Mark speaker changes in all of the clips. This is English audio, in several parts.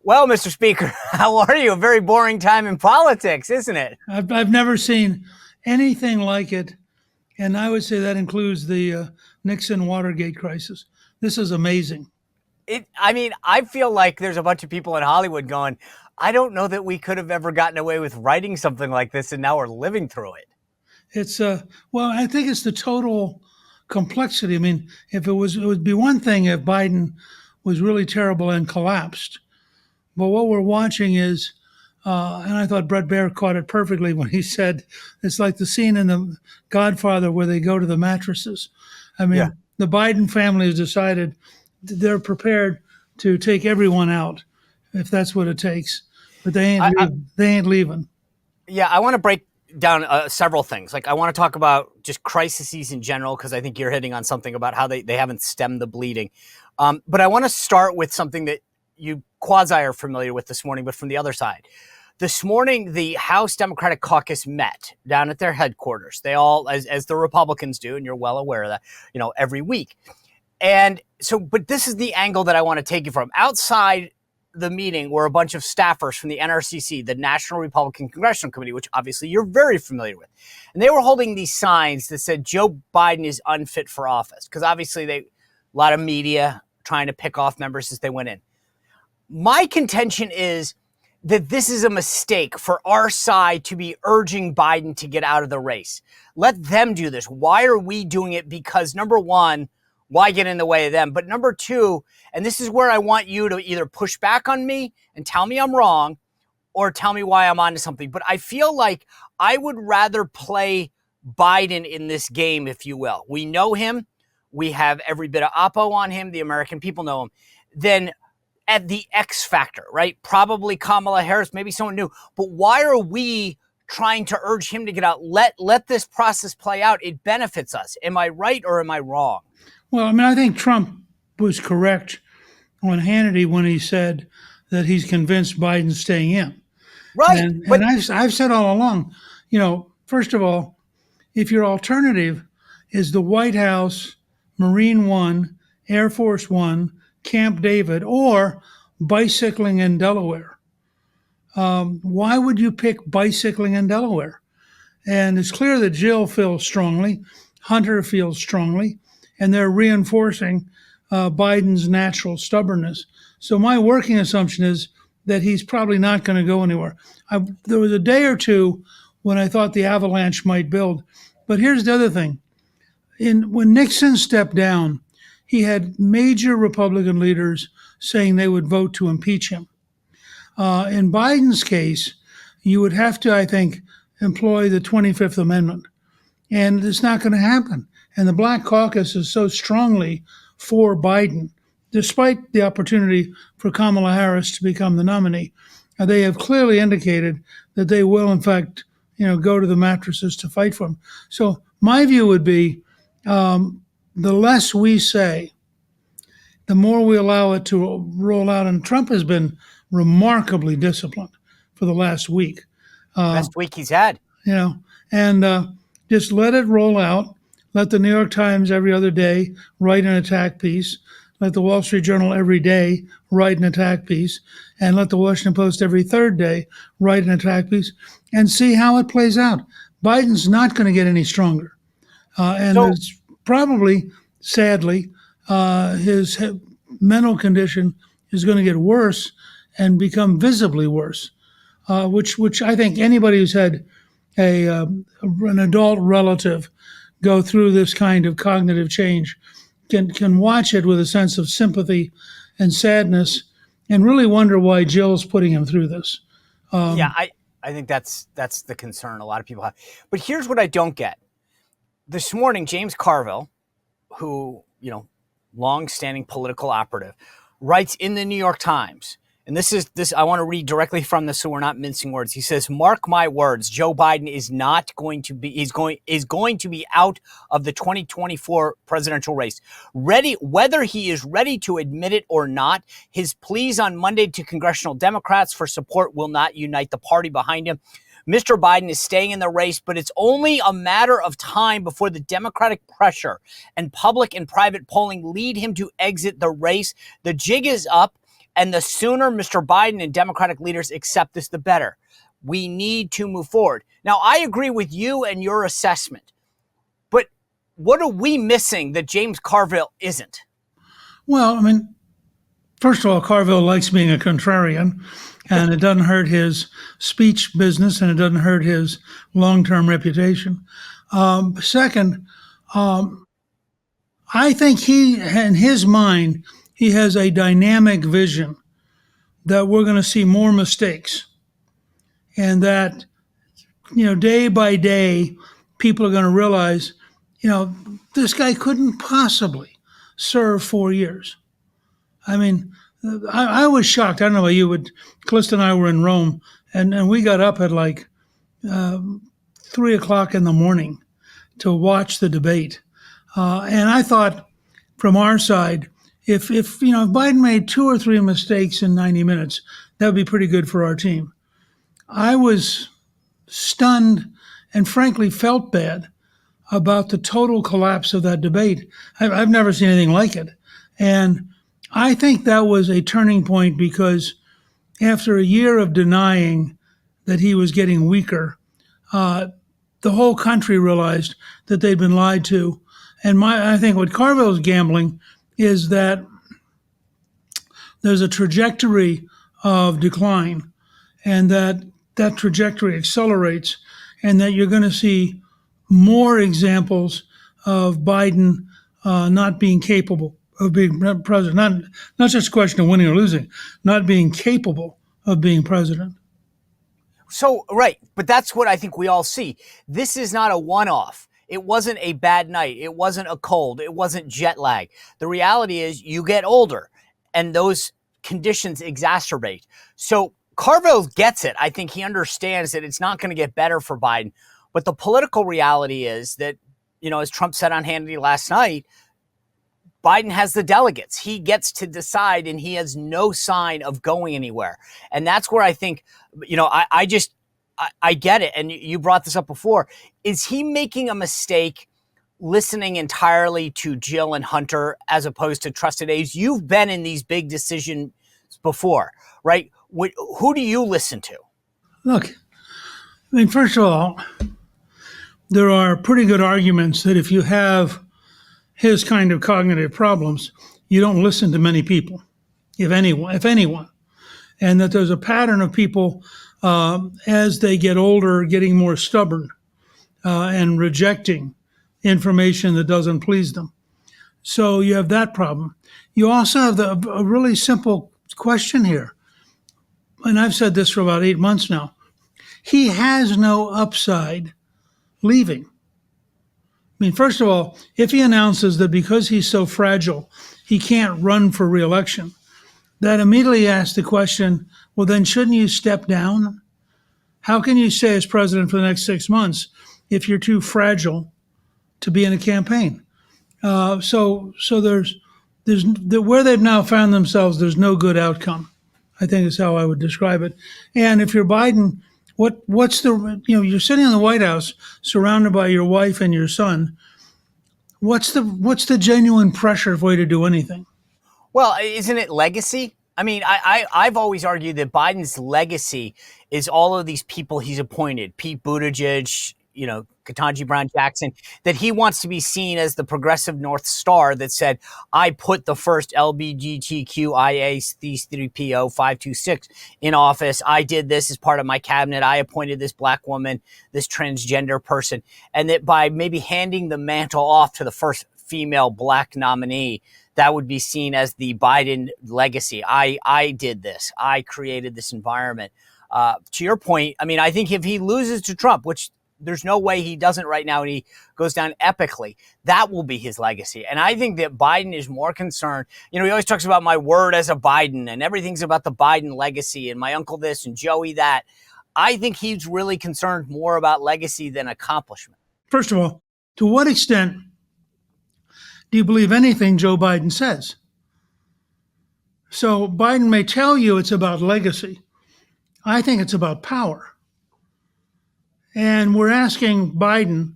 Speaker 1: Well, Mr. Speaker, how are you? A very boring time in politics, isn't it?
Speaker 2: I've never seen anything like it, and I would say that includes the Nixon Watergate crisis. This is amazing.
Speaker 1: I feel like there's a bunch of people in Hollywood going, I don't know that we could have ever gotten away with writing something like this, and now we're living through it.
Speaker 2: It's well, I think it's the total complexity. I mean, if it would be one thing if Biden was really terrible and collapsed. But what we're watching is, and I thought Brett Baer caught it perfectly when he said it's like the scene in The Godfather where they go to the mattresses. I
Speaker 1: Yeah.
Speaker 2: mean, the Biden family has decided they're prepared to take everyone out if that's what it takes, but they ain't leaving.
Speaker 1: Yeah, I want to break down several things. Like, I want to talk about just crises in general, because I think you're hitting on something about how they haven't stemmed the bleeding. But I want to start with something that you quasi are familiar with this morning, but from the other side. This morning, the House Democratic Caucus met down at their headquarters. They all, as the Republicans do, and you're well aware of that, every week. And so, but this is the angle that I want to take you from. Outside the meeting were a bunch of staffers from the NRCC, the National Republican Congressional Committee, which obviously you're very familiar with. And they were holding these signs that said Joe Biden is unfit for office, because obviously a lot of media trying to pick off members as they went in. My contention is that this is a mistake for our side to be urging Biden to get out of the race. Let them do this. Why are we doing it? Because number one, why get in the way of them? But number two, and this is where I want you to either push back on me and tell me I'm wrong, or tell me why I'm onto something. But I feel like I would rather play Biden in this game, if you will. We know him. We have every bit of oppo on him. The American people know him. Then at the X factor, right? Probably Kamala Harris, maybe someone new. But why are we trying to urge him to get out? Let this process play out. It benefits us. Am I right or am I wrong?
Speaker 2: Well, I mean, I think Trump was correct on Hannity when he said that he's convinced Biden's staying in.
Speaker 1: Right.
Speaker 2: And I've said all along, first of all, if your alternative is the White House, Marine One, Air Force One, Camp David, or bicycling in Delaware, why would you pick bicycling in Delaware? And it's clear that Jill feels strongly, Hunter feels strongly, and they're reinforcing Biden's natural stubbornness. So my working assumption is that he's probably not going to go anywhere. There was a day or two when I thought the avalanche might build. But here's the other thing. When Nixon stepped down, he had major Republican leaders saying they would vote to impeach him. In Biden's case, you would have to, I think, employ the 25th Amendment. And it's not going to happen. And the Black Caucus is so strongly for Biden, despite the opportunity for Kamala Harris to become the nominee. They have clearly indicated that they will, in fact, go to the mattresses to fight for him. So my view would be the less we say, the more we allow it to roll out. And Trump has been remarkably disciplined for the last week.
Speaker 1: Best week he's had.
Speaker 2: And just let it roll out. Let the New York Times every other day write an attack piece. Let the Wall Street Journal every day write an attack piece. And let the Washington Post every third day write an attack piece and see how it plays out. Biden's not going to get any stronger. And it's probably, sadly, his mental condition is going to get worse and become visibly worse, which I think anybody who's had an adult relative go through this kind of cognitive change can watch it with a sense of sympathy and sadness and really wonder why Jill's putting him through this.
Speaker 1: I think that's the concern a lot of people have. But here's what I don't get. This morning, James Carville, who, long-standing political operative, writes in the New York Times, and this I want to read directly from this so we're not mincing words. He says, "Mark my words, Joe Biden is going to be out of the 2024 presidential race. Whether he is ready to admit it or not, his pleas on Monday to congressional Democrats for support will not unite the party behind him. Mr. Biden is staying in the race, but it's only a matter of time before the Democratic pressure and public and private polling lead him to exit the race. The jig is up. And the sooner Mr. Biden and Democratic leaders accept this, the better. We need to move forward. Now, I agree with you and your assessment, but what are we missing that James Carville isn't?
Speaker 2: Well, I mean, first of all, Carville likes being a contrarian, and it doesn't hurt his speech business, and it doesn't hurt his long-term reputation. Second, I think he, in his mind, he has a dynamic vision that we're going to see more mistakes, and that, day by day, people are going to realize, this guy couldn't possibly serve 4 years. I mean, I was shocked. I don't know about you, but Calista and I were in Rome, and we got up at like 3 o'clock in the morning to watch the debate. And I thought, from our side, if Biden made 2 or 3 mistakes in 90 minutes, that would be pretty good for our team. I was stunned and frankly felt bad about the total collapse of that debate. I've never seen anything like it. And I think that was a turning point, because after a year of denying that he was getting weaker, the whole country realized that they'd been lied to. And I think what Carville's gambling is that there's a trajectory of decline, and that trajectory accelerates, and that you're going to see more examples of Biden not being capable of being president. Not just a question of winning or losing, not being capable of being president.
Speaker 1: So, right, but that's what I think we all see. This is not a one-off. It wasn't a bad night. It wasn't a cold. It wasn't jet lag. The reality is you get older, and those conditions exacerbate. So Carville gets it. I think he understands that it's not going to get better for Biden. But the political reality is that, as Trump said on Hannity last night, Biden has the delegates. He gets to decide, and he has no sign of going anywhere. And that's where I think, I get it. And you brought this up before. Is he making a mistake listening entirely to Jill and Hunter as opposed to trusted aides? You've been in these big decisions before, right? Who do you listen to?
Speaker 2: Look, I mean, first of all, there are pretty good arguments that if you have his kind of cognitive problems, you don't listen to many people, if anyone, and that there's a pattern of people as they get older getting more stubborn and rejecting information that doesn't please them. So you have that problem. You also have a really simple question here, and I've said this for about 8 months now. He has no upside leaving. I mean, first of all, if he announces that because he's so fragile, he can't run for re-election, that immediately asks the question, well, then shouldn't you step down? How can you stay as president for the next 6 months if you're too fragile to be in a campaign? So there's where they've now found themselves, there's no good outcome, I think is how I would describe it. And if you're Biden, what's the, you're sitting in the White House surrounded by your wife and your son. What's the genuine pressure way to do anything?
Speaker 1: Well, isn't it legacy? I mean, I've always argued that Biden's legacy is all of these people he's appointed, Pete Buttigieg, Ketanji Brown Jackson, that he wants to be seen as the progressive North Star that said, I put the first LGBTQIA C3PO 526 in office. I did this as part of my cabinet. I appointed this black woman, this transgender person. And that by maybe handing the mantle off to the first female black nominee, that would be seen as the Biden legacy. I did this. I created this environment. To your point, I mean, I think if he loses to Trump, which there's no way he doesn't right now, and he goes down epically, that will be his legacy. And I think that Biden is more concerned. He always talks about my word as a Biden, and everything's about the Biden legacy, and my uncle this and Joey that. I think he's really concerned more about legacy than accomplishment.
Speaker 2: First of all, to what extent do you believe anything Joe Biden says? So Biden may tell you it's about legacy. I think it's about power. And we're asking Biden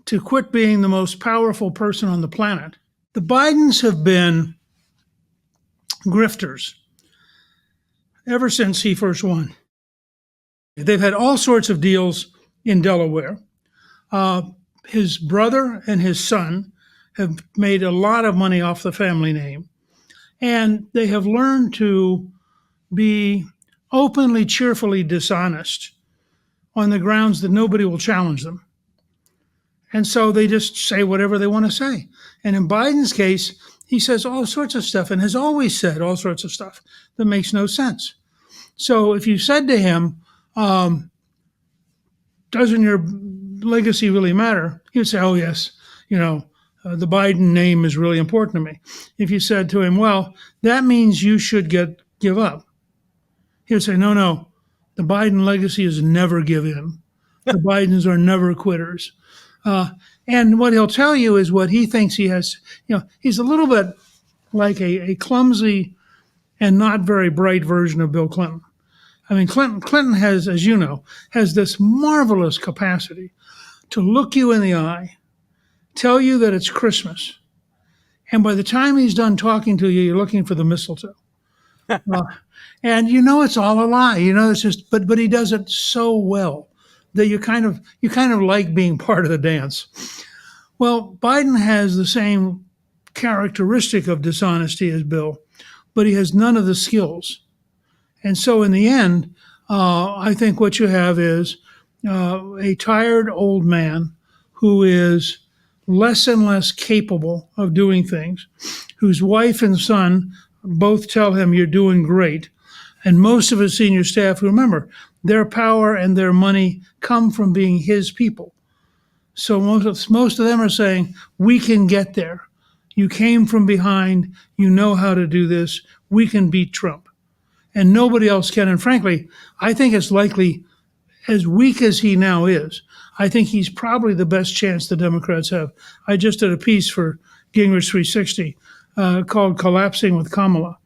Speaker 2: to quit being the most powerful person on the planet. The Bidens have been grifters. ever since he first won. They've had all sorts of deals in Delaware. His brother and his son have made a lot of money off the family name, and they have learned to be openly, cheerfully dishonest on the grounds that nobody will challenge them. And so they just say whatever they want to say. And in Biden's case, he says all sorts of stuff and has always said all sorts of stuff that makes no sense. So if you said to him, doesn't your legacy really matter? He would say, oh, yes, the Biden name is really important to me. If you said to him, well, that means you should give up. He would say, no, the Biden legacy is never give in. The Bidens are never quitters. And what he'll tell you is what he thinks he has. He's a little bit like a clumsy and not very bright version of Bill Clinton. I mean, Clinton has, as you know, has this marvelous capacity to look you in the eye, tell you that it's Christmas, and by the time he's done talking to you, you're looking for the mistletoe. And it's all a lie. It's just, but he does it so well that you kind of like being part of the dance. Well, Biden has the same characteristic of dishonesty as Bill, but he has none of the skills. And so in the end, I think what you have is a tired old man who is less and less capable of doing things, whose wife and son both tell him you're doing great. And most of his senior staff, remember, their power and their money come from being his people. So most of them are saying, we can get there. You came from behind. You know how to do this. We can beat Trump. And nobody else can. And frankly, I think it's likely, as weak as he now is, I think he's probably the best chance the Democrats have. I just did a piece for Gingrich 360 called Collapsing with Kamala.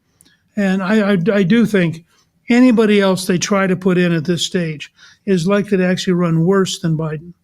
Speaker 2: And I do think anybody else they try to put in at this stage is likely to actually run worse than Biden.